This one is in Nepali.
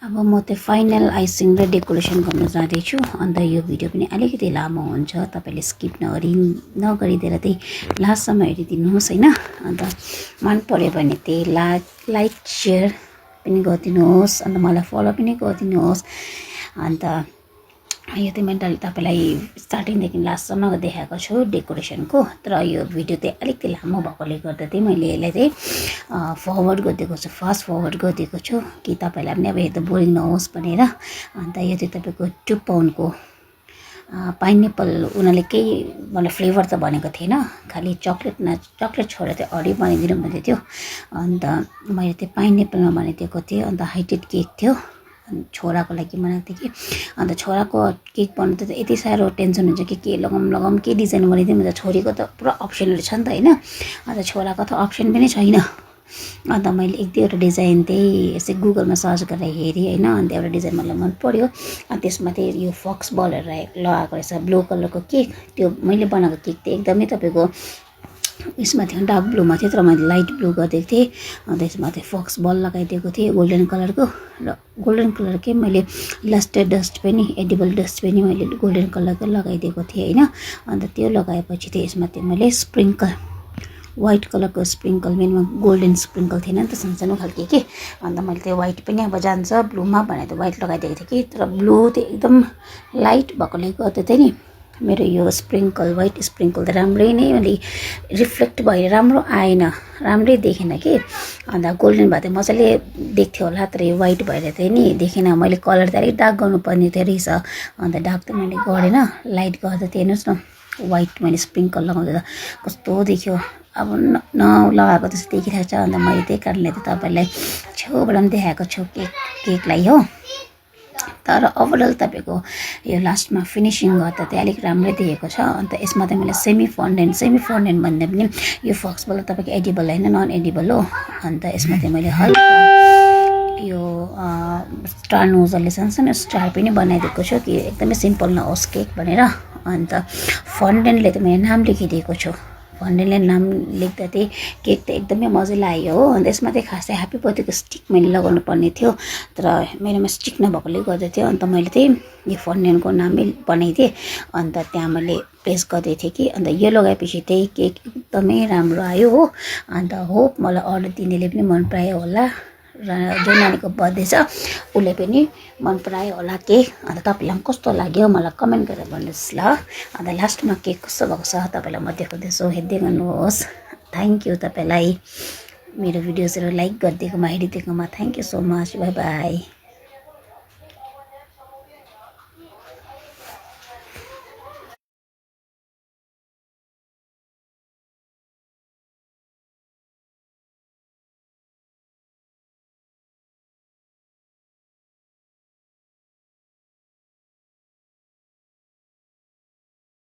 अब म चाहिँ फाइनल आइसिङ र डेकोरेसन गर्न जाँदैछु। अन्त यो भिडियो पनि अलिकति लामो हुन्छ, तपाईँले स्किप नगरिदिएर त्यही लास्टसम्म हेरिदिनुहोस् होइन। अन्त मन पऱ्यो भने त्यही लाइक सेयर पनि गरिदिनुहोस्, अन्त मलाई फलो पनि गरिदिनुहोस्। अन्त यो चाहिँ मैले तपाईँलाई स्टार्टिङदेखि लास्टसम्म देखाएको छु डेकोरेसनको। तर यो भिडियो चाहिँ अलिकति लामो भएकोले गर्दा चाहिँ मैले यसलाई चाहिँ फरवर्ड गरिदिएको छु, फास्ट फरवर्ड गरिदिएको छु कि तपाईँलाई पनि अब हेर्दा बोरिङ नहोस् भनेर। अन्त यो चाहिँ तपाईँको 2 पाउन्डको पाइनएप्पल, उनीहरूले केही मलाई फ्लेभर त भनेको थिएन, खालि चक्लेट छोडेर चाहिँ अरू बनाइदिनु भन्दै थियो। अन्त मैले चाहिँ पाइनएप्पलमा बनाइदिएको थिएँ। अन्त हाइटेड केक थियो, छोराको लागि बनाएको थिएँ कि। अन्त छोराको केक बनाउँदा त यति साह्रो टेन्सन हुन्छ कि के लगाऊँ के डिजाइन बनाइदिउँ भन्छ। छोरीको त पुरा अप्सनहरू छ नि त होइन, अन्त छोराको त अप्सन पनि छैन। अन्त मैले 1-2वटा डिजाइन त्यही यसै गुगलमा सर्च गरेर हेरेँ होइन। अन्त एउटा डिजाइन मलाई मन पर्यो। अनि त्यसमा चाहिँ यो फक्स बलहरू लगाएको रहेछ, ब्लू कलरको केक। त्यो मैले बनाएको केक चाहिँ एकदमै तपाईँको यसमा थियो, डार्क ब्लूमा थियो, तर मैले लाइट ब्लू गरिदिएको थिएँ। अन्त यसमा चाहिँ फक्स बल लगाइदिएको थिएँ गोल्डन कलरको। र गोल्डन कलरकै मैले लस्टर डस्ट पनि, एडिबल डस्ट पनि मैले गोल्डन कलरको लगाइदिएको थिएँ होइन। अन्त त्यो लगाएपछि चाहिँ यसमा चाहिँ मैले स्प्रिङ्कल, वाइट कलरको स्प्रिङ्कल, मेरोमा गोल्डन स्प्रिङ्कल थिएन नि त, सानो खालको के। अन्त मैले त्यो वाइट पनि अब जान्छ ब्लूमा भनेर वाइट लगाइदिएको थिएँ कि। तर ब्लू चाहिँ एकदम लाइट भएकोले गर्दा चाहिँ नि मेरो यो स्प्रिङ्कल, वाइट स्प्रिङ्कल त राम्रै नै अलि रिफ्लेक्ट भएर राम्रो आएन, राम्रै देखेन कि। अन्त गोल्डन भए चाहिँ मजाले देख्थ्यो होला, तर यो वाइट भएर चाहिँ नि देखेन। मैले कलर त अलिक डार्क गर्नुपर्ने थियो रहेछ, अन्त डार्क त मैले गरेन, लाइट गर्दा चाहिँ हेर्नुहोस् न वाइट मैले स्प्रिङ्कल लगाउँदा त कस्तो देख्यो, अब नलगाएको जस्तो देखिरहेको छ। अन्त मैले त्यही कारणले चाहिँ तपाईँलाई छेउबाट पनि देखाएको छु केकलाई हो। तर ओभरअल तपाईँको यो लास्टमा फिनिसिङ गर्दा चाहिँ अलिक राम्रै देखेको छ। अन्त यसमा चाहिँ मैले सेमी फन्डेन्ट भन्दा पनि यो फक्सबल तपाईँको एडिबल होइन, नन एडिबल हो। अन्त यसमा चाहिँ मैले हल्का यो स्टार नोजलले सानो स्टार पनि बनाइदिएको छु कि एकदमै सिम्पल नहोस् केक भनेर। अन्त फन्डेन्टले चाहिँ मैले नाम लेखिदिएको छु, फन्डेन्टले नाम लेख्दा चाहिँ केक त एकदमै मजाले आयो हो। अन्त यसमा चाहिँ खासै ह्याप्पी बर्थडेको स्टिक मैले लगाउनु पर्ने थियो, तर मेरोमा स्टिक नभएकोले गर्दा थियो। अन्त मैले चाहिँ यो फन्डेन्टको नामै बनाइदिएँ। अन्त त्यहाँ मैले प्रेस गर्दै थिएँ कि। अन्त यो लगाएपछि चाहिँ केक एकदमै राम्रो आयो हो। अन्त होप मलाई अर्डर दिनेले पनि मन परायो होला, र जो नानीको बर्थडे छ उसले पनि मन परायो होला केक। अन्त तपाईँलाई पनि कस्तो लाग्यो मलाई कमेन्ट गरेर भन्नुहोस् ल। अन्त लास्टमा केक कस्तो भएको छ तपाईँलाई म देखाउँदैछु, हेर्दै गर्नुहोस्। थ्याङ्क यू तपाईँलाई मेरो भिडियोजहरू लाइक गरिदिएकोमा, हेरिदिएकोमा thank you so much, bye by.